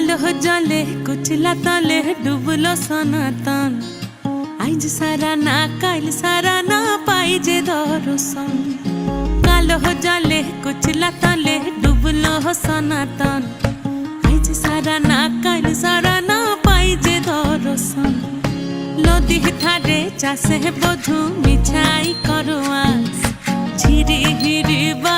কালো জলে কুচলা তলে ডুবলো সনাতন। আইজ সারা না কাল সারা না পাই যে দর্শন। কালো জলে কুচলা তলে ডুবলো সনাতন। আইজ সারা না কাল সারা না পাই যে দর্শন। নদী ধারে চাষে বধু মিছাই করো আস ঝিরি হিরি বা